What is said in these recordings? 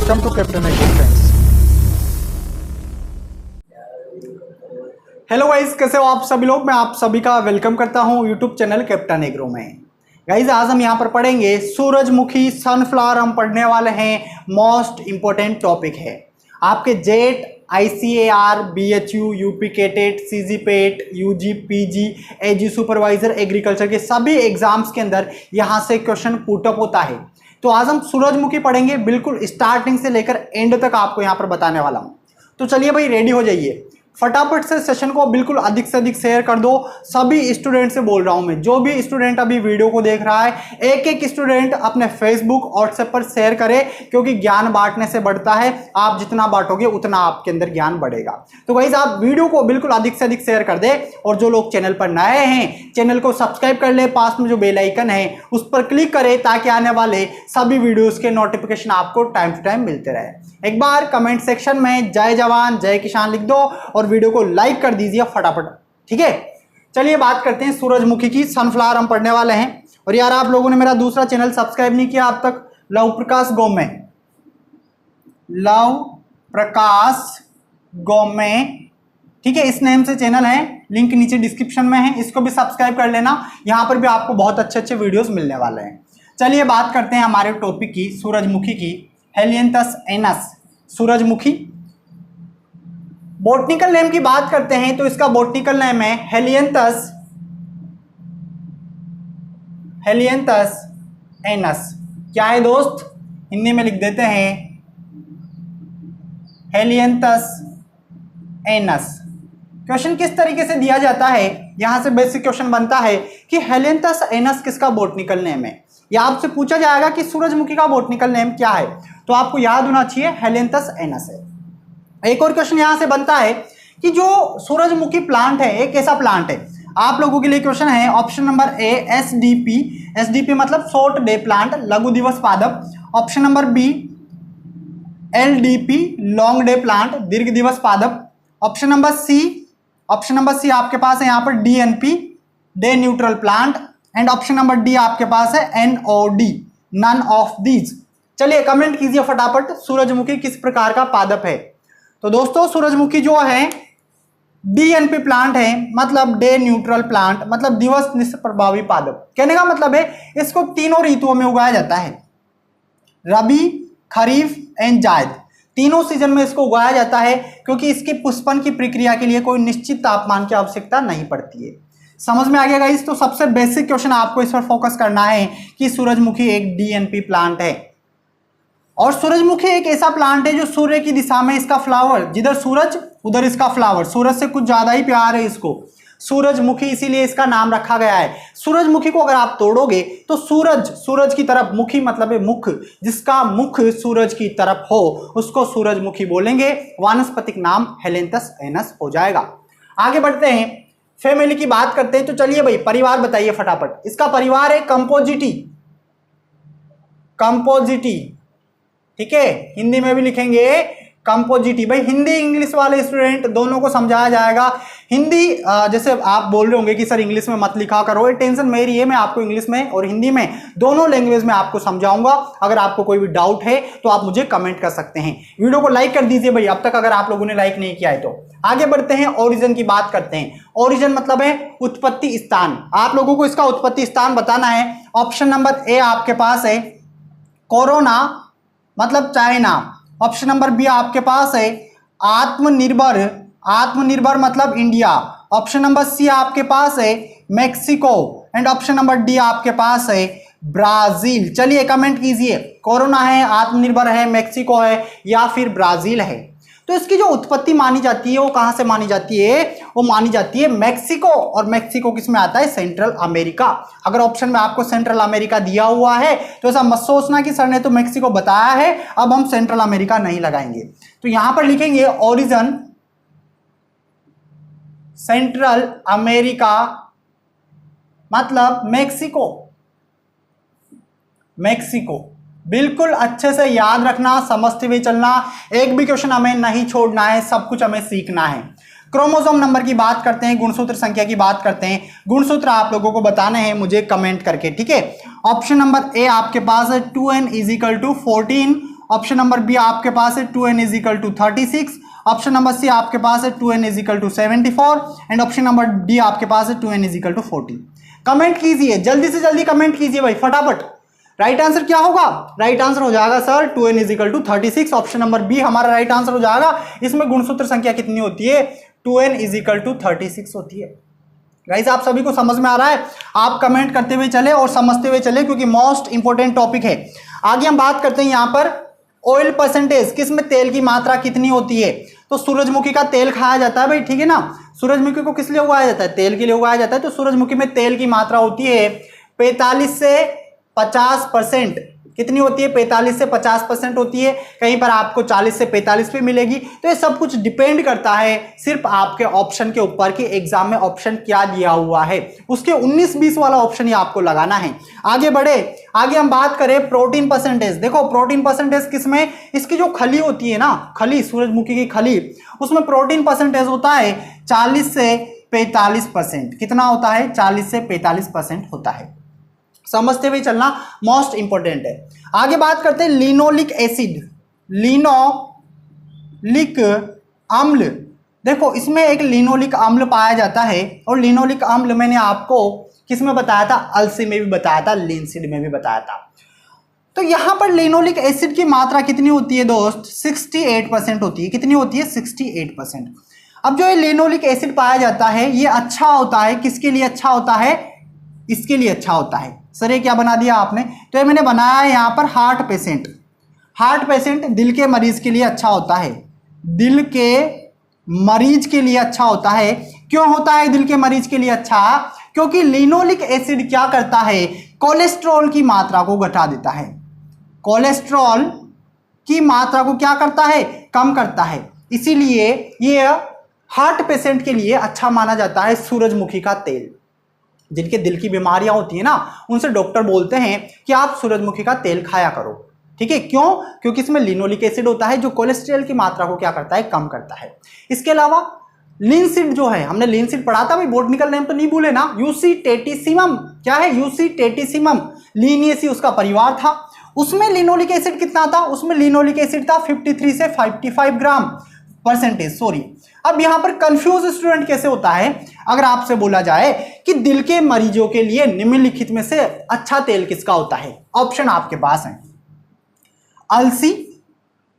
Welcome to captain agro friends. Hello guys, कैसे हो आप सभी लोग। मैं आप सभी का वेलकम करता हूं यूट्यूब चैनल कैप्टन एग्रो में। गाइस आज हम यहां पर पढ़ेंगे सूरजमुखी सनफ्लावर। हम पढ़ने वाले हैं, मोस्ट इंपॉर्टेंट टॉपिक है आपके जेट, ICAR, BHU, यूपी केटेट, CG-पेट, UG, PG, AG supervisor agriculture के सभी एग्जाम्स के अंदर यहां से क्वेश्चन पुटअप होता है। तो आज हम सूरजमुखी पढ़ेंगे, बिल्कुल स्टार्टिंग से लेकर एंड तक आपको यहां पर बताने वाला हूं। तो चलिए भाई रेडी हो जाइए, फटाफट से सेशन को बिल्कुल अधिक से अधिक शेयर कर दो। सभी स्टूडेंट से बोल रहा हूं मैं, जो भी स्टूडेंट अभी वीडियो को देख रहा है, एक एक स्टूडेंट अपने फेसबुक, व्हाट्सएप पर शेयर करे, क्योंकि ज्ञान बांटने से बढ़ता है। आप जितना बांटोगे उतना आपके अंदर ज्ञान बढ़ेगा। तो गाइस आप वीडियो को बिल्कुल अधिक से अधिक शेयर कर दे, और जो लोग चैनल पर नए हैं चैनल को सब्सक्राइब कर ले, पास में जो बेल आइकन है उस पर क्लिक करें, ताकि आने वाले सभी वीडियोस के नोटिफिकेशन आपको टाइम टू टाइम मिलते रहे। एक बार कमेंट सेक्शन में जय जवान जय किसान लिख दो और वीडियो को लाइक कर दीजिए फटाफट, ठीक है। चलिए बात करते हैं सूरजमुखी की। सनफ्लावर हम पढ़ने वाले हैं। और यार आप लोगों ने मेरा दूसरा चैनल सब्सक्राइब नहीं किया अब तक, लव प्रकाश गोमे, लव प्रकाश गोमे, ठीक है, इस नेम से चैनल है, लिंक नीचे डिस्क्रिप्शन में है, इसको भी सब्सक्राइब कर लेना। यहां पर भी आपको बहुत अच्छे अच्छे वीडियोस मिलने वाले हैं। चलिए बात करते हैं हमारे टॉपिक की, सूरजमुखी की। हेलियंथस एनस सूरजमुखी। बॉटनिकल नेम की बात करते हैं तो इसका बॉटनिकल नेम है हेलियंथस एनस। क्या है दोस्त, हिंदी में लिख देते हैं हेलियंथस एनस। क्वेश्चन किस तरीके से दिया जाता है, यहां से बेसिक क्वेश्चन बनता है कि हेलियंथस एनस किसका बॉटनिकल नेम है। या आपसे पूछा जाएगा कि सूरजमुखी का बॉटनिकल नेम क्या है, तो आपको याद होना चाहिए हेलियंथस एनस है। एक और क्वेश्चन यहां से बनता है कि जो सूरजमुखी प्लांट है एक ऐसा प्लांट है, आप लोगों के लिए क्वेश्चन है ऑप्शन नंबर ए SDP मतलब शॉर्ट डे प्लांट, लघु दिवस पादप। Option number B LDP long day plant, दीर्घ दिवस पादप। ऑप्शन नंबर सी आपके पास है यहाँ पर DNP day neutral plant. And option number D आपके पास है NOD नन ऑफ दीज। चलिए कमेंट कीजिए फटाफट, सूरजमुखी किस प्रकार का पादप है। तो दोस्तों सूरजमुखी जो है DNP प्लांट है, मतलब डे न्यूट्रल प्लांट, मतलब दिवस निष्प्रभावी पादप। कहने का मतलब है इसको तीनों ऋतुओं में उगाया जाता है, रबी, खरीफ एंड जायद, तीनों सीजन में इसको उगाया जाता है, क्योंकि इसकी पुष्पन की प्रक्रिया के लिए कोई निश्चित तापमान की आवश्यकता नहीं पड़ती है। समझ में आ गया गाइस। तो सबसे बेसिक क्वेश्चन आपको इस पर फोकस करना है कि सूरजमुखी एक DNP प्लांट है। और सूरजमुखी एक ऐसा प्लांट है जो सूर्य की दिशा में इसका फ्लावर, जिधर सूरज उधर इसका फ्लावर, सूरज से कुछ ज्यादा ही प्यार है इसको, सूरजमुखी, इसीलिए इसका नाम रखा गया है। सूरजमुखी को अगर आप तोड़ोगे तो सूरज की तरफ, मुखी मतलब है मुख, जिसका मुख सूरज की तरफ हो उसको सूरजमुखी बोलेंगे। वानस्पतिक नाम हेलियंथस एनस हो जाएगा। आगे बढ़ते हैं, फैमिली की बात करते हैं। तो चलिए भाई परिवार बताइए फटाफट। इसका परिवार है कंपोजिटी, ठीक है, हिंदी में भी लिखेंगे कंपोजिटी। भाई हिंदी इंग्लिश वाले स्टूडेंट दोनों को समझाया जाएगा। हिंदी जैसे आप बोल रहे होंगे कि सर इंग्लिश में मत लिखा करो, ये टेंशन मेरी है, मैं आपको इंग्लिश में और हिंदी में दोनों लैंग्वेज में आपको समझाऊंगा। अगर आपको कोई भी डाउट है तो आप मुझे कमेंट कर सकते हैं। वीडियो को लाइक कर दीजिए भाई अब तक अगर आप लोगों ने लाइक नहीं किया है तो। आगे बढ़ते हैं, ओरिजिन की बात करते हैं। ओरिजिन मतलब है उत्पत्ति स्थान। आप लोगों को इसका उत्पत्ति स्थान बताना है। ऑप्शन नंबर ए आपके पास है कोरोना मतलब चाइना। ऑप्शन नंबर बी आपके पास है आत्मनिर्भर मतलब इंडिया। ऑप्शन नंबर सी आपके पास है Mexico. And option number D आपके पास है ब्राजील। चलिए कमेंट कीजिए, कोरोना है, आत्मनिर्भर है, मेक्सिको है या फिर ब्राजील है। तो इसकी जो उत्पत्ति मानी जाती है वो कहां से मानी जाती है, वो मानी जाती है मेक्सिको। और मेक्सिको किस में आता है, सेंट्रल अमेरिका। अगर ऑप्शन में आपको सेंट्रल अमेरिका दिया हुआ है तो ऐसा मत सोचना कि सर ने तो मेक्सिको बताया है अब हम सेंट्रल अमेरिका नहीं लगाएंगे। तो यहां पर लिखेंगे ओरिजिन सेंट्रल अमेरिका मतलब मेक्सिको। बिल्कुल अच्छे से याद रखना, समझते हुए चलना। एक भी क्वेश्चन हमें नहीं छोड़ना है, सब कुछ हमें सीखना है। क्रोमोसोम नंबर की बात करते हैं, गुणसूत्र संख्या की बात करते हैं। गुणसूत्र आप लोगों को बताने हैं मुझे कमेंट करके, ठीक है। ऑप्शन नंबर ए आपके पास है 2n = 14। ऑप्शन नंबर बी आपके पास है 2n is equal to 36, option number C आपके पास है 2n is equal to 74 and option number D आपके पास है 2n is equal to 40। Comment कीजिए, जल्दी से जल्दी कमेंट कीजिए भाई फटाफट। राइट आंसर क्या होगा? राइट आंसर हो जाएगा sir 2n is equal to 36, option number B हमारा राइट आंसर हो जाएगा। इसमें गुणसूत्र संख्या कितनी होती है? 2n इज इक्वल टू 36 होती है। गाइस आप सभी को समझ में आ रहा है? आप कमेंट करते हुए चले और समझते हुए चले क्योंकि मोस्ट इंपोर्टेंट टॉपिक है। आगे हम बात करते हैं यहाँ पर ऑयल परसेंटेज, किसमें तेल की मात्रा कितनी होती है? तो सूरजमुखी का तेल खाया जाता है भाई, ठीक है ना। सूरजमुखी को किस लिए उगाया जाता है? तेल के लिए उगाया जाता है। तो सूरजमुखी में तेल की मात्रा होती है 45 से 50%। कितनी होती है? 45 से 50% होती है। कहीं पर आपको 40 से 45 पे मिलेगी। तो ये सब कुछ डिपेंड करता है सिर्फ आपके ऑप्शन के ऊपर कि एग्जाम में ऑप्शन क्या दिया हुआ है, उसके 19-20 वाला ऑप्शन ही आपको लगाना है। आगे बढ़े, आगे हम बात करें प्रोटीन परसेंटेज। देखो प्रोटीन परसेंटेज किसमें? इसकी जो खली होती है ना, खली, सूरजमुखी की खली, उसमें प्रोटीन परसेंटेज होता है 40 से 45%। कितना होता है? 40 से 45% होता है। समझते हुए चलना मोस्ट इंपोर्टेंट है। आगे बात करते हैं लिनोलिक एसिड, लिनोलिक अम्ल। देखो इसमें एक लिनोलिक अम्ल पाया जाता है और लिनोलिक अम्ल मैंने आपको किस में बताया था? अलसी में भी बताया था, लिनसीड में भी बताया था। तो यहां पर लिनोलिक एसिड की मात्रा कितनी होती है दोस्त? 68% होती है। कितनी होती है? 68%। अब जो ये लिनोलिक एसिड पाया जाता है ये अच्छा होता है, किसके लिए अच्छा होता है? इसके लिए अच्छा होता है। सर ये क्या बना दिया आपने? तो ये मैंने बनाया है यहाँ पर हार्ट पेशेंट। हार्ट पेशेंट दिल के मरीज के लिए अच्छा होता है, दिल के मरीज के लिए अच्छा होता है। क्यों होता है दिल के मरीज के लिए अच्छा? क्योंकि लिनोलिक एसिड क्या करता है? कोलेस्ट्रॉल की मात्रा को घटा देता है। कोलेस्ट्रॉल की मात्रा को क्या करता है? कम करता है। इसीलिए ये हार्ट पेशेंट के लिए अच्छा माना जाता है सूरजमुखी का तेल। जिनके दिल की बीमारियां होती है ना, उनसे डॉक्टर बोलते हैं कि आप सूरजमुखी का तेल खाया करो, ठीक है। क्यों? क्योंकि इसमें लिनोलिक एसिड होता है जो कोलेस्ट्रॉल की मात्रा को क्या करता है? कम करता है। इसके अलावा लिनसीड जो है, हमने लिनसीड पढ़ा था भाई, बोटनिकल नेम तो नहीं भूले ना, यूसी टेटिसिमम। क्या है? यूसी टेटिसिमम, लिनियेसी उसका परिवार था। उसमें लिनोलिक एसिड कितना था? उसमें लिनोलिक एसिड था 53 से 55 ग्राम परसेंटेज, सॉरी। अब यहां पर कंफ्यूज स्टूडेंट कैसे होता है? अगर आपसे बोला जाए कि दिल के मरीजों के लिए निम्नलिखित में से अच्छा तेल किसका होता है? ऑप्शन आपके पास है अलसी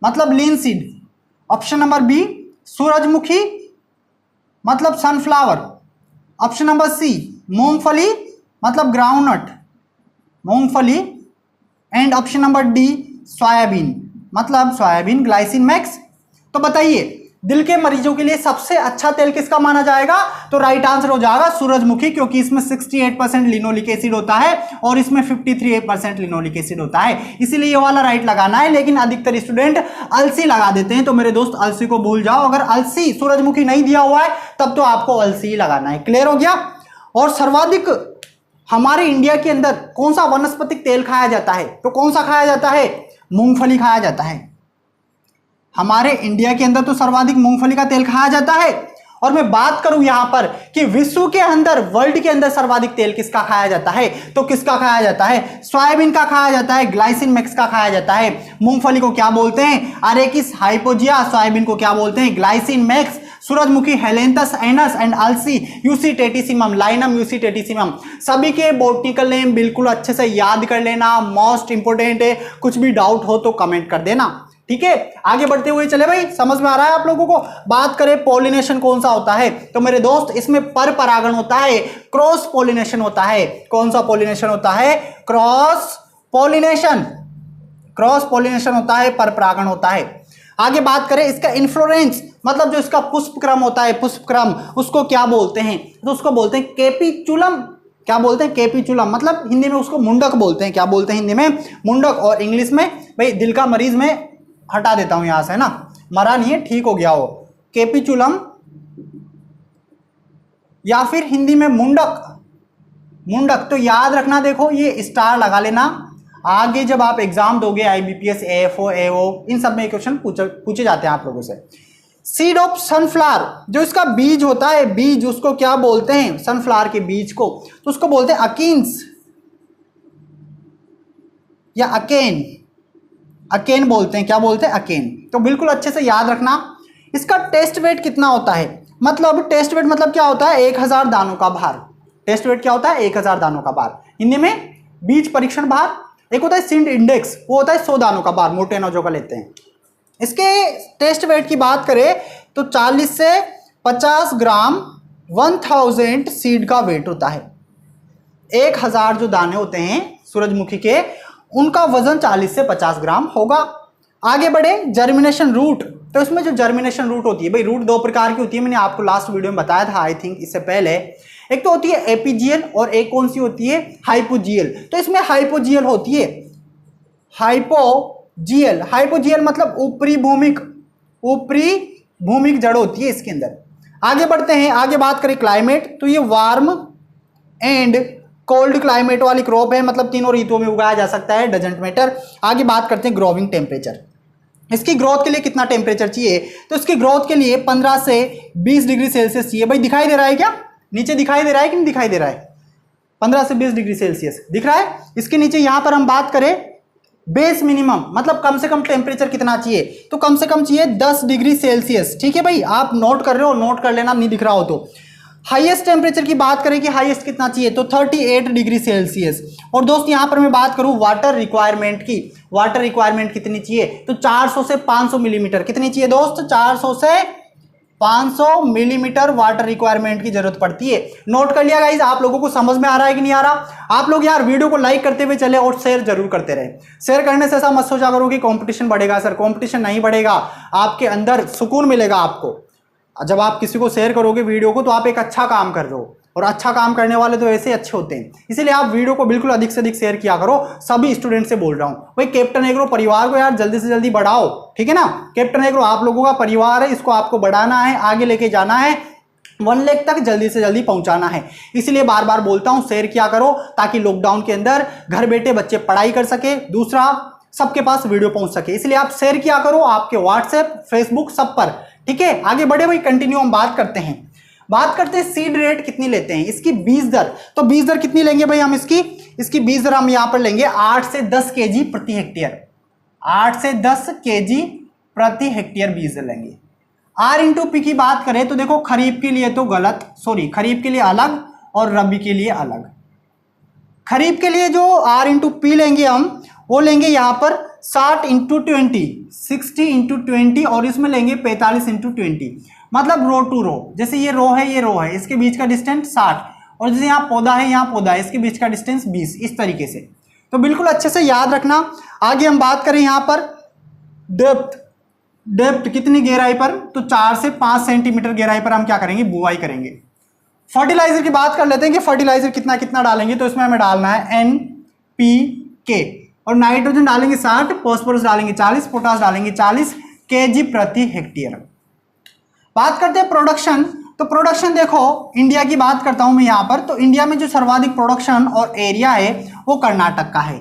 मतलब लिनसीड, ऑप्शन नंबर बी सूरजमुखी मतलब सनफ्लावर, ऑप्शन नंबर सी मूंगफली मतलब ग्राउंडनट, मूंगफली, and option number D soybean मतलब सोयाबीन ग्लाइसिन मैक्स। तो बताइए दिल के मरीजों के लिए सबसे अच्छा तेल किसका माना जाएगा? तो राइट आंसर हो जाएगा सूरजमुखी, क्योंकि इसमें 68% लिनोलिक एसिड होता है और इसमें 53% लिनोलिक एसिड होता है, इसीलिए ये वाला राइट लगाना है। लेकिन अधिकतर स्टूडेंट अलसी लगा देते हैं, तो मेरे दोस्त अलसी को भूल जाओ। अगर अलसी सूरजमुखी नहीं दिया हुआ है तब तो आपको अलसी ही लगाना है। क्लियर हो गया? और सर्वाधिक हमारे इंडिया के अंदर कौन सा वनस्पतिक तेल खाया जाता है? तो कौन सा खाया जाता है? मूंगफली खाया जाता है। हमारे इंडिया के अंदर तो सर्वाधिक मूंगफली का तेल खाया जाता है। और मैं बात करूं यहां पर कि विश्व के अंदर, वर्ल्ड के अंदर सर्वाधिक तेल किसका खाया जाता है? तो किसका खाया जाता है? सोयाबीन का खाया जाता है, ग्लाइसिन मैक्स का खाया जाता है। मूंगफली को क्या बोलते हैं? अरेकिस हाइपोजिया। सोयाबीन को क्या बोलते हैं? Glycine max. सूरजमुखी हेलेंथस एनस एंड अलसी यूसी टेटिसिमम, लाइनम यूसी टेटिसिमम। सभी के बॉटनिकल नेम बिल्कुल अच्छे से याद कर लेना, मोस्ट इंपोर्टेंट है। कुछ भी डाउट हो तो कमेंट कर देना, ठीक है। आगे बढ़ते हुए चले भाई, समझ में आ रहा है आप लोगों को? बात करें पॉलिनेशन कौन सा होता है, तो मेरे दोस्त इसमें पर परागण होता है, क्रॉस पॉलिनेशन होता है। कौन सा पॉलिनेशन होता है? Cross pollination. क्रॉस पॉलिनेशन होता है, पर परागण होता है। आगे बात करें इसका इन्फ्लोरेंस मतलब जो इसका पुष्प क्रम होता है, पुष्प क्रम, उसको क्या बोलते हैं? तो उसको बोलते हैं केपिचुलम। क्या बोलते हैं? केपिचुलम। मतलब हिंदी में उसको मुंडक बोलते हैं। क्या बोलते हैं हिंदी में? मुंडक। और इंग्लिश में भाई दिल का मरीज में हटा देता हूं यहां से ना, मरा नहीं है, ठीक हो गया वो। केपिचुलम या फिर हिंदी में मुंडक। मुंडक तो याद रखना, देखो ये स्टार लगा लेना। आगे जब आप एग्जाम दोगे आईबीपीएस, एएफओ, एओ, इन सब में क्वेश्चन पूछे जाते हैं आप लोगों से। सीड ऑफ सनफ्लावर, जो इसका बीज होता है, बीज, उसको क्या बोलते हैं? सनफ्लावर के बीज को तो उसको बोलते हैं अकीन्स या अकेन। अकेन बोलते हैं, क्या बोलते हैं, अकेन। तो बिल्कुल अच्छे से याद रखना। इसका टेस्ट वेट कितना होता है, मतलब टेस्ट वेट मतलब क्या होता है, 1000 दानों का भार। टेस्ट वेट क्या होता है, 1000 दानों का भार। हिंदी में बीज परीक्षण भार। एक होता है सिंड इंडेक्स, वो होता है 100 दानों का भार, मोटे अनाजों का लेते हैं। इसके टेस्ट वेट की बात करें तो 40 से 50 ग्राम 1000 सीड का वेट होता है। 1000 जो दाने होते हैं सूरजमुखी के, उनका वजन 40 से 50 ग्राम होगा। आगे बढ़े, जर्मिनेशन रूट। तो इसमें जो जर्मिनेशन रूट होती है भाई, रूट दो प्रकार की होती है, मैंने आपको लास्ट वीडियो में बताया था आई थिंक इससे पहले। एक तो होती है एपीजियल और एक कौन सी होती है, हाइपोजियल। तो इसमें हाइपोजियल होती है, हाइपोजियल। हाइपोजियल मतलब ऊपरी भूमिक जड़ होती है इसके अंदर। आगे बढ़ते हैं, आगे बात करें क्लाइमेट, तो ये वार्म एंड कोल्ड क्लाइमेट वाली क्रॉप है, मतलब तीनों ऋतुओं में उगाया जा सकता है, डजंट मैटर। आगे बात करते हैं ग्रोविंग टेम्परेचर। इसकी ग्रोथ के लिए कितना टेम्परेचर चाहिए, तो इसकी ग्रोथ के लिए 15 से 20 डिग्री सेल्सियस चाहिए। भाई दिखाई दे रहा है क्या, नीचे दिखाई दे रहा है कि नहीं दिखाई दे रहा है, 15 से 20 डिग्री सेल्सियस दिख रहा है। इसके नीचे यहां पर हम बात करें बेस मिनिमम, मतलब कम से कम टेम्परेचर कितना चाहिए, तो कम से कम चाहिए 10 डिग्री सेल्सियस। ठीक है भाई, आप नोट कर रहे हो, नोट कर लेना, नहीं दिख रहा हो तो। हाईएस्ट टेम्परेचर की बात करें कि हाईएस्ट कितना चाहिए, तो 38 डिग्री सेल्सियस। और दोस्त यहां पर मैं बात करूं वाटर रिक्वायरमेंट की, वाटर रिक्वायरमेंट कितनी चाहिए, तो 400 से 500 मिलीमीटर। कितनी चाहिए दोस्त, 400 से 500 मिलीमीटर वाटर रिक्वायरमेंट की जरूरत पड़ती है। नोट कर लिया गाइस, आप लोगों को समझ में आ रहा है कि नहीं आ रहा। आप लोग यार वीडियो को लाइक करते हुए चले और शेयर जरूर करते रहे। शेयर करने से ऐसा मत सोचा करो कि कंपटीशन बढ़ेगा। सर कंपटीशन नहीं बढ़ेगा, आपके अंदर सुकून मिलेगा आपको। जब आप किसी को शेयर करोगे वीडियो को, तो आप एक अच्छा काम कर रहे हो, और अच्छा काम करने वाले तो ऐसे अच्छे होते हैं। इसीलिए आप वीडियो को बिल्कुल अधिक से अधिक शेयर किया करो। सभी स्टूडेंट से बोल रहा हूं भाई, कैप्टन एग्रो परिवार को यार जल्दी से जल्दी बढ़ाओ, ठीक है ना। कैप्टन एग्रो आप लोगों का परिवार है, इसको आपको बढ़ाना है, आगे लेके जाना है, 1 लाख तक जल्दी से जल्दी पहुंचाना है। इसलिए बार बार बोलता हूं शेयर किया करो, ताकि लॉकडाउन के अंदर घर बैठे बच्चे पढ़ाई कर सके, दूसरा सबके पास वीडियो पहुंच सके। इसलिए आप शेयर किया करो आपके व्हाट्सएप, फेसबुक, सब पर, ठीक है। आगे बढ़े भाई, कंटिन्यू हम बात करते हैं सीड रेट कितनी लेते हैं, इसकी बीज दर। तो बीज दर कितनी लेंगे भाई हम, इसकी बीज दर हम यहां पर लेंगे 8 से 10 केजी प्रति हेक्टेयर। 8 से 10 केजी प्रति हेक्टेयर बीज दर लेंगे। आर इंटू पी की बात करें तो देखो, खरीफ के लिए तो गलत, सॉरी, खरीफ के लिए अलग और रबी के लिए अलग। खरीफ के लिए जो आर इंटू पी लेंगे हम, वो लेंगे यहां पर 60 इंटू 20, 60 इंटू 20, और इसमें लेंगे 45 इंटू 20, मतलब रो टू रो। जैसे ये रो है, ये रो है, इसके बीच का डिस्टेंस 60, और जैसे यहाँ पौधा है, यहाँ पौधा है, इसके बीच का डिस्टेंस 20, इस तरीके से। तो बिल्कुल अच्छे से याद रखना। आगे हम बात करें यहाँ पर डेप्थ कितनी गहराई पर, तो 4 से 5 सेंटीमीटर गहराई पर हम क्या करेंगे, बुआई करेंगे। फर्टिलाइजर की बात कर लेते हैं कि फर्टिलाइजर कितना कितना डालेंगे, तो इसमें हमें डालना है NPK, और नाइट्रोजन डालेंगे 60, फॉस्फोरस डालेंगे 40, पोटास डालेंगे 40 केजी प्रति हेक्टेयर। बात करते हैं प्रोडक्शन। तो प्रोडक्शन देखो, इंडिया की बात करता हूं मैं यहां पर, तो इंडिया में जो सर्वाधिक प्रोडक्शन और एरिया है वो कर्नाटक का है।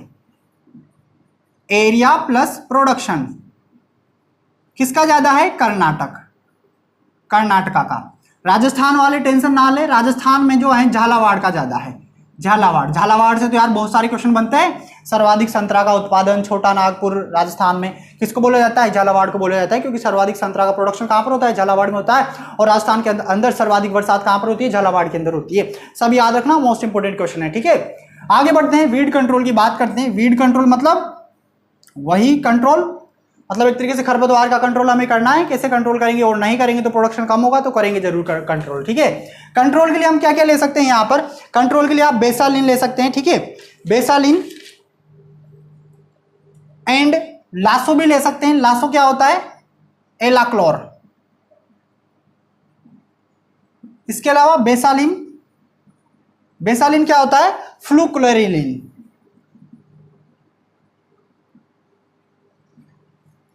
एरिया प्लस प्रोडक्शन किसका ज्यादा है, कर्नाटका का। राजस्थान वाले टेंशन ना ले, राजस्थान में जो है झालावाड़ का ज्यादा है। झालावाड़ से तो यार बहुत सारे क्वेश्चन बनते हैं। सर्वाधिक संतरा का उत्पादन छोटा नागपुर राजस्थान में किसको बोला जाता है, झालावाड़ को बोला जाता है, क्योंकि सर्वाधिक संतरा का प्रोडक्शन कहां पर होता है, झालावाड़ में होता है। और राजस्थान के अंदर सर्वाधिक बरसात कहां पर होती है, झालावाड़ के अंदर होती है। सब याद रखना, मोस्ट इंपोर्टेंट क्वेश्चन है, ठीक है। आगे बढ़ते हैं, वीड कंट्रोल की बात करते हैं। वीड कंट्रोल मतलब वही कंट्रोल, मतलब एक तरीके से खरपतवार का कंट्रोल हमें करना है। कैसे कंट्रोल करेंगे, और नहीं करेंगे तो प्रोडक्शन कम होगा, तो करेंगे जरूर कंट्रोल, ठीक है। कंट्रोल के लिए हम क्या क्या ले सकते हैं, यहां पर कंट्रोल के लिए आप बेसालिन ले सकते हैं, ठीक है। बेसालिन एंड लासो भी ले सकते हैं। लासो क्या होता है, एलाक्लोर। इसके अलावा बेसालिन क्या होता है, फ्लूक्लोरिलीन।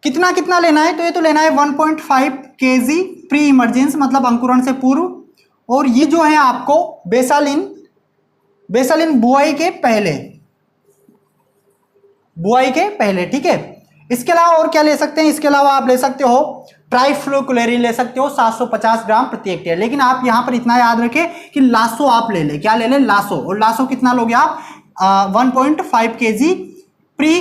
कितना कितना लेना है, तो ये तो लेना है 1.5 केजी प्री इमरजेंस, मतलब अंकुरण से पूर्व। और ये जो है आपको बेसालिन बुआई के पहले, ठीक है। इसके अलावा और क्या ले सकते हैं, इसके अलावा आप ले सकते हो ट्राइफ्लोक्लोरिन ले सकते हो 750 ग्राम प्रति हेक्टेयर। लेकिन आप यहां पर इतना याद रखें कि लासो आप ले ले, क्या ले ले, लासो। और लासो कितना लोगे आप, 1.5 केजी प्री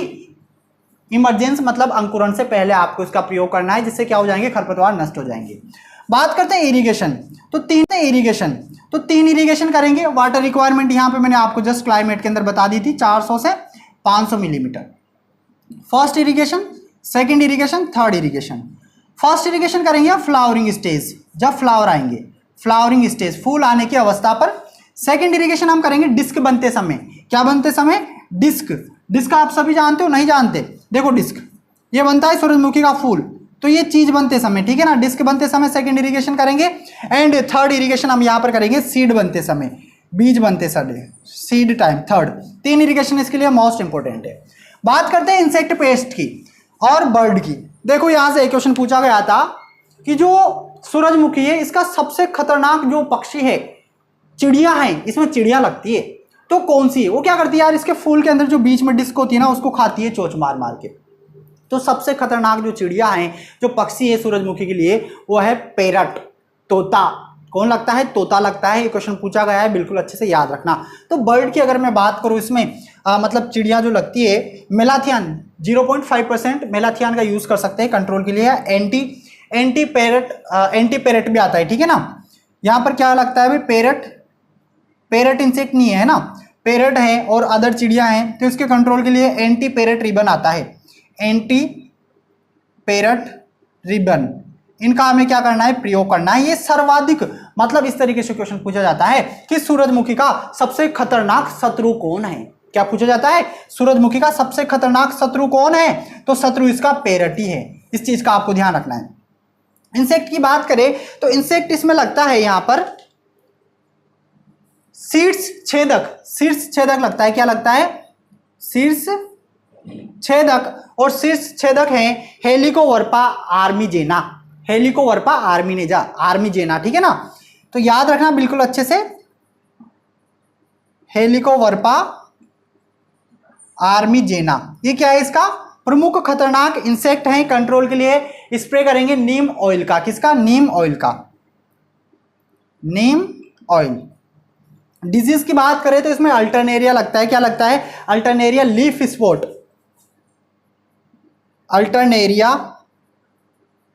इमरजेंस मतलब अंकुरण से पहले आपको इसका प्रयोग करना है, जिससे क्या हो जाएंगे, खरपतवार नष्ट हो जाएंगे। बात करते हैं इरिगेशन, तो तीन इरिगेशन करेंगे। वाटर रिक्वायरमेंट यहाँ पे मैंने आपको जस्ट क्लाइमेट के अंदर बता दी थी, 400 से 500 millimetre. First irrigation, second irrigation, third irrigation. First irrigation करेंगे फ्लावरिंग स्टेज, जब फ्लावर आएंगे, फ्लावरिंग स्टेज फूल आने की अवस्था पर। सेकंड इरिगेशन हम करेंगे डिस्क बनते समय। क्या बनते समय, डिस्क। डिस्क आप सभी जानते हो, नहीं जानते, देखो डिस्क ये बनता है सूरजमुखी का फूल, तो ये चीज बनते समय, ठीक है ना, डिस्क बनते समय सेकंड इरिगेशन करेंगे। एंड थर्ड इरिगेशन हम यहाँ पर करेंगे सीड बनते समय, बीज बनते समय, सीड टाइम थर्ड। तीन इरिगेशन इसके लिए मोस्ट इंपोर्टेंट है। बात करते हैं इंसेक्ट पेस्ट की और बर्ड की। देखो यहां से एक क्वेश्चन पूछा गया था कि जो सूरजमुखी है इसका सबसे खतरनाक जो पक्षी है, चिड़िया है, इसमें चिड़िया लगती है, तो कौन सी है? वो क्या करती है यार, इसके फूल के अंदर जो बीच में डिस्क होती है ना, उसको खाती है चोंच मार मार के। तो सबसे खतरनाक जो चिड़िया है, जो पक्षी है सूरजमुखी के लिए, वो है पैरट, तोता। कौन लगता है? तोता लगता है। ये क्वेश्चन पूछा गया है, बिल्कुल अच्छे से याद रखना। तो बर्ड की अगर मैं बात करूं, इसमें मतलब चिड़िया जो लगती है, मेलाथियन 0.5% मेलाथियन का यूज कर सकते हैं कंट्रोल के लिए। एंटी पैरट भी आता है, ठीक है ना। यहाँ पर क्या लगता है भाई, पैरट इंसेक्ट नहीं है ना, पैरट है और अदर चिड़िया हैं, तो इसके कंट्रोल के लिए एंटी पैरट रिबन आता है, एंटी पैरट रिबन। इनका हमें क्या करना है, प्रयोग करना है। ये सर्वाधिक मतलब इस तरीके से क्वेश्चन पूछा जाता है कि सूरजमुखी का सबसे खतरनाक शत्रु कौन है। क्या पूछा जाता है, सूरजमुखी का सबसे खतरनाक शत्रु कौन है? तो शत्रु इसका पैरट ही है। इस चीज का आपको ध्यान रखना है। इंसेक्ट की बात करें तो इंसेक्ट इसमें लगता है यहां पर शीर्ष छेदक लगता है। क्या लगता है? शीर्ष छेदक। और शीर्ष छेदक है हेलिकोवर्पा आर्मीजेना, हेलिकोवर्पा आर्मीजेना, ठीक है ना। तो याद रखना बिल्कुल अच्छे से, हेलिकोवर्पा आर्मीजेना। ये क्या है? इसका प्रमुख खतरनाक इंसेक्ट है। कंट्रोल के लिए स्प्रे करेंगे नीम ऑयल का। किसका? नीम ऑयल का, नीम ऑयल। डिजीज की बात करें तो इसमें अल्टरनेरिया लगता है। क्या लगता है? Alternaria leaf spot, Alternaria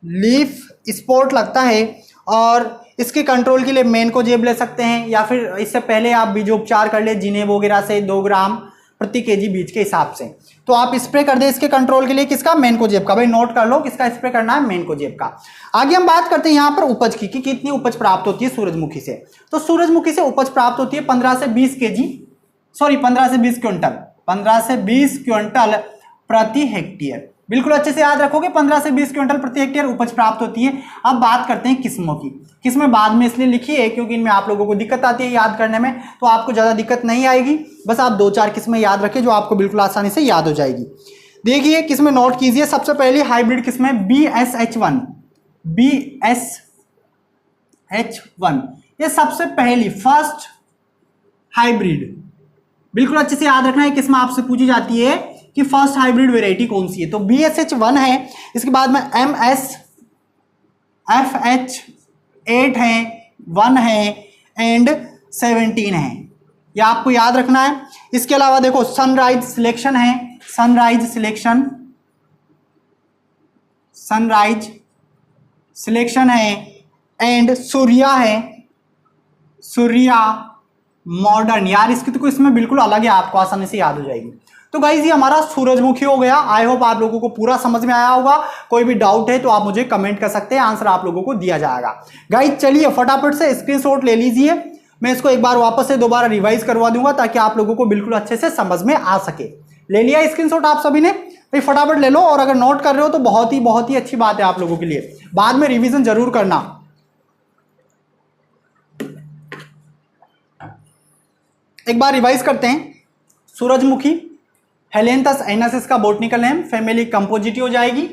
leaf spot लगता है। और इसके कंट्रोल के लिए मेनकोजेब ले सकते हैं, या फिर इससे पहले आप बीजोपचार कर ले जिनेब वगैरह से 2 ग्राम प्रति केजी बीज के हिसाब से। तो आप स्प्रे कर दे इसके कंट्रोल के लिए। किसका? मेनकोजेब का। भाई नोट कर लो किसका स्प्रे करना है, मेनकोजेब का। आगे हम बात करते हैं यहाँ पर उपज की, कि कितनी उपज प्राप्त होती है सूरजमुखी से। तो सूरजमुखी से उपज प्राप्त होती है 15 से 20 केजी, सॉरी 15 से 20 क्विंटल, 15 से 20 क्विंटल प्रति हेक्टेयर। बिल्कुल अच्छे से याद रखोगे, 15 से 20 क्विंटल प्रति हेक्टेयर उपज प्राप्त होती है। अब बात करते हैं किस्मों की। किस्में बाद में इसलिए लिखी है क्योंकि इनमें आप लोगों को दिक्कत आती है याद करने में, तो आपको ज़्यादा दिक्कत नहीं आएगी। बस आप 2-4 किस्में याद रखें जो आपको बिल्कुल आसानी से याद हो जाएगी। देखिए किस्में नोट कीजिए। सबसे पहली हाइब्रिड किस्में BSH1, BSH1 ये सबसे पहली फर्स्ट हाइब्रिड। बिल्कुल अच्छे से याद रखना है, किस्म आपसे पूछी जाती है कि फर्स्ट हाइब्रिड वेराइटी कौन सी है। तो BSH1 है, इसके बाद में MSFH8 है, 1 है एंड 17 है। यह आपको याद रखना है। इसके अलावा देखो सनराइज सिलेक्शन है, सनराइज सिलेक्शन है एंड सूर्या है, सूर्या मॉडर्न। यार इसकी तो इसमें बिल्कुल अलग है, आपको आसानी से याद हो जाएगी। तो गाइज ये हमारा सूरजमुखी हो गया। आई होप आप लोगों को पूरा समझ में आया होगा। कोई भी डाउट है तो आप मुझे कमेंट कर सकते हैं, आंसर आप लोगों को दिया जाएगा। गाइज चलिए फटाफट से स्क्रीनशॉट ले लीजिए। मैं इसको एक बार वापस से दोबारा रिवाइज करवा दूंगा ताकि आप लोगों को बिल्कुल अच्छे से समझ में आ सके। ले लिया स्क्रीनशॉट आप सभी ने? भाई फटाफट ले लो, और अगर नोट कर रहे हो तो बहुत ही अच्छी बात है आप लोगों के लिए। बाद में रिविजन जरूर करना। एक बार रिवाइज करते हैं। सूरजमुखी हेलेंथस एनासिस का बोटनिकल नेम, फैमिली कंपोजिटी हो जाएगी,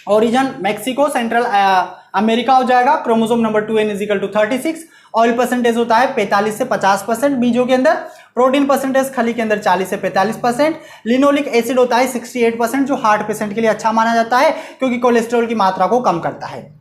ओरिजिन मैक्सिको सेंट्रल अमेरिका हो जाएगा, chromosome number 2n = 36, oil percentage होता है 45 से 50% बीजों के अंदर, प्रोटीन परसेंटेज खली के अंदर 40 से 45%, लिनोलिक एसिड होता है 68% जो हार्ट पेशेंट के लिए अच्छा माना जाता है क्योंकि कोलेस्ट्रॉल की मात्रा को कम करता है।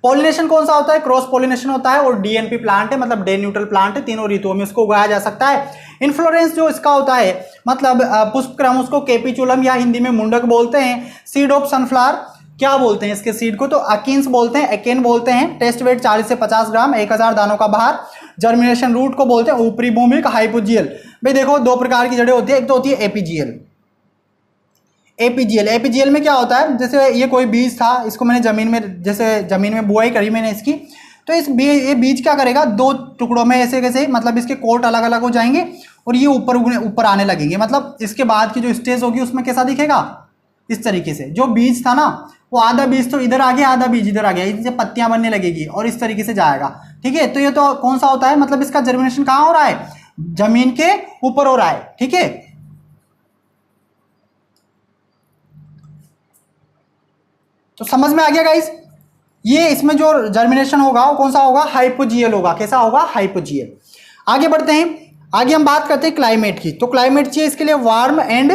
पॉलिनेशन कौन सा होता है? क्रॉस पॉलिनेशन होता है, और डीएनपी प्लांट है, मतलब डे न्यूट्रल प्लांट है, तीनों ऋतुओं में उसको उगाया जा सकता है। इन्फ्लोरेंस जो इसका होता है मतलब पुष्पक्रम, उसको केपिचुलम या हिंदी में मुंडक बोलते हैं। सीड ऑफ सनफ्लावर क्या बोलते हैं इसके सीड को, तो अकीन्स बोलते हैं, एकेन बोलते हैं। टेस्ट वेट 40 से 50 ग्राम, 1000 दानों का भार। जर्मिनेशन रूट को बोलते हैं ऊपरी भूमि का हाइपोजियल। भाई देखो दो प्रकार की जड़ें होती है, एक तो होती है एपीजीएल। एपीजीएल में क्या होता है, जैसे ये कोई बीज था, इसको मैंने जमीन में, जैसे जमीन में बुआई करी मैंने इसकी, तो ये बीज क्या करेगा, दो टुकड़ों में ऐसे कैसे, मतलब इसके कोट अलग अलग हो जाएंगे और ये ऊपर आने लगेंगे। मतलब इसके बाद की जो स्टेज होगी उसमें कैसा दिखेगा, इस तरीके से। जो बीज था ना वो आधा बीज तो इधर आ गया, आधा बीज इधर आ गया, इनसे पत्तियां बनने लगेगी और इस तरीके से जाएगा। ठीक है, तो ये तो कौन सा होता है, मतलब इसका जर्मिनेशन कहाँ हो रहा है, जमीन के ऊपर हो रहा है। ठीक है, तो समझ में आ गया गाइस। ये इसमें जो जर्मिनेशन होगा वो कौन सा होगा, हाइपोजियल होगा। कैसा होगा, हाइपोजियल। आगे बढ़ते हैं, आगे हम बात करते हैं क्लाइमेट की। तो क्लाइमेट चाहिए इसके लिए वार्म एंड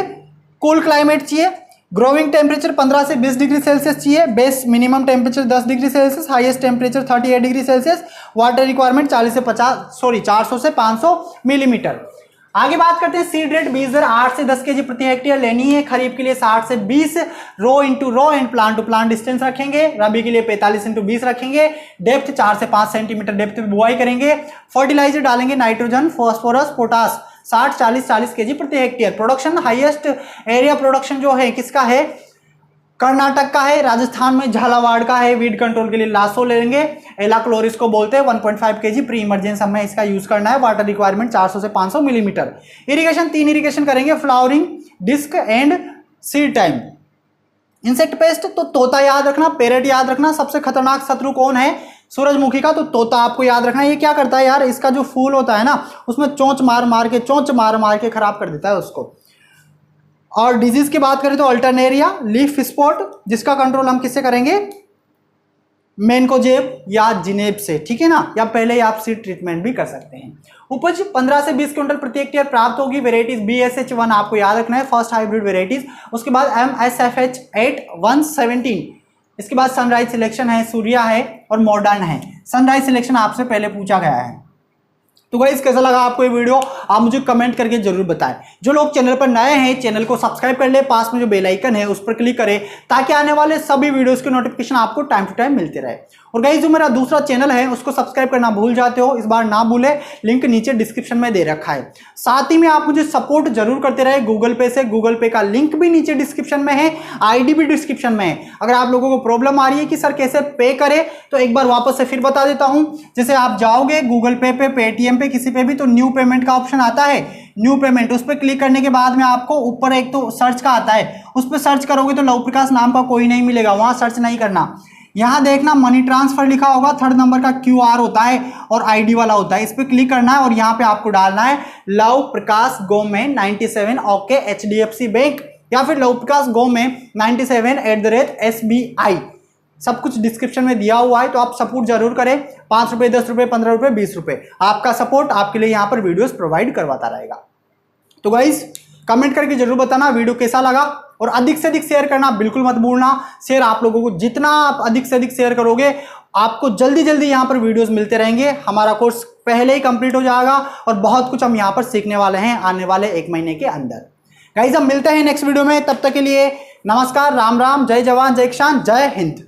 कूल क्लाइमेट चाहिए। ग्रोइंग टेम्परेचर 15 से 20 डिग्री सेल्सियस चाहिए। Base minimum temperature 10 degree Celsius, highest temperature 38 degree Celsius. Water requirement 400 से 500 मिलीमीटर। आगे बात करते हैं सीड रेट। बीज दर 8 से 10 केजी प्रति हेक्टेयर लेनी है। खरीफ के लिए 60 से 20 row into row and plant to plant distance रखेंगे। रबी के लिए 45 इंटू 20 रखेंगे। डेप्थ 4 से 5 सेंटीमीटर डेप्थ में बुआई करेंगे। फर्टिलाइजर डालेंगे नाइट्रोजन, फास्फोरस, पोटास 60-40 केजी प्रति hectare. Production highest area production जो है किसका है, कर्नाटक का है। राजस्थान में झालावाड़ का है। वीड कंट्रोल के लिए लासो लेंगे। एलाक्लोरिस को बोलते हैं 1.5 केजी प्री इमरजेंसी हमें इसका यूज करना है। वाटर रिक्वायरमेंट 400 से 500 मिलीमीटर। इरिगेशन 3 इरिगेशन करेंगे, flowering, disc and seed time. Insect pest तो तोता याद रखना, पेरेट याद रखना। सबसे खतरनाक शत्रु कौन है, सूरजमुखी का, तो तोता आपको याद रखना। ये क्या करता है यार, इसका जो फूल होता है ना उसमें चोंच मार मार के खराब कर देता है उसको। और डिजीज की बात करें तो अल्टरनेरिया, लीफ स्पॉट, जिसका कंट्रोल हम किससे करेंगे, मेनकोजेब या जिनेब से। ठीक है ना, या पहले आप सीड ट्रीटमेंट भी कर सकते हैं। उपज 15 से 20 क्विंटल प्रति हेक्टेयर प्राप्त होगी। वेराइटीज BSH1 आपको याद रखना है, फर्स्ट हाइब्रिड वेराइटीज। उसके बाद MSFH 8-117। इसके बाद सनराइज सिलेक्शन है, सूर्या है और मॉडर्न है। सनराइज सिलेक्शन आपसे पहले पूछा गया है। तो गाइस कैसा लगा आपको ये वीडियो, आप मुझे कमेंट करके जरूर बताएं। जो लोग चैनल पर नए हैं चैनल को सब्सक्राइब कर ले, पास में जो बेल आइकन है उस पर क्लिक करें ताकि आने वाले सभी वीडियोस के नोटिफिकेशन आपको टाइम टू टाइम मिलते रहे। और गाइस जो मेरा दूसरा चैनल है उसको सब्सक्राइब करना भूल जाते हो, इस बार ना भूले, लिंक नीचे डिस्क्रिप्शन में दे रखा है। साथ ही में आप मुझे सपोर्ट जरूर करते रहे गूगल पे से। गूगल पे का लिंक भी नीचे डिस्क्रिप्शन में है, ID भी डिस्क्रिप्शन में है। अगर आप लोगों को प्रॉब्लम आ रही है कि सर कैसे पे करे, तो एक बार वापस से फिर बता देता हूं। जैसे आप जाओगे गूगल पे पे, पेटीएम पे, किसी पे भी, तो न्यू पेमेंट का ऑप्शन आता है, न्यू पेमेंट, उस पर क्लिक करने के बाद में आपको ऊपर एक तो सर्च का आता है, उस पर सर्च करोगे तो लव प्रकाश नाम का कोई नहीं मिलेगा, वहां सर्च नहीं करना। यहां देखना मनी ट्रांसफर लिखा होगा, 3rd नंबर का QR होता है और ID वाला होता है, इस पर क्लिक करना है और यहां पे आपको डालना है लव प्रकाश गोमेन 97 ओके HDFC बैंक, या फिर लव प्रकाश गोमेन 97 @SBI। सब कुछ डिस्क्रिप्शन में दिया हुआ है, तो आप सपोर्ट जरूर करें। 5 रुपए, 10 रुपए, 15 रुपए, 20 रुपए, आपका सपोर्ट आपके लिए यहाँ पर वीडियोस प्रोवाइड करवाता रहेगा। तो गाइस कमेंट करके जरूर बताना वीडियो कैसा लगा, और अधिक से अधिक शेयर करना बिल्कुल मत भूलना। शेयर आप लोगों को जितना आप अधिक से अधिक शेयर करोगे, आपको जल्दी जल्दी यहाँ पर वीडियोस मिलते रहेंगे। हमारा कोर्स पहले ही कंप्लीट हो जाएगा और बहुत कुछ हम यहाँ पर सीखने वाले हैं आने वाले 1 महीने के अंदर। गाइस हम मिलते हैं नेक्स्ट वीडियो में, तब तक के लिए नमस्कार, राम राम, जय जवान, जय किसान, जय हिंद।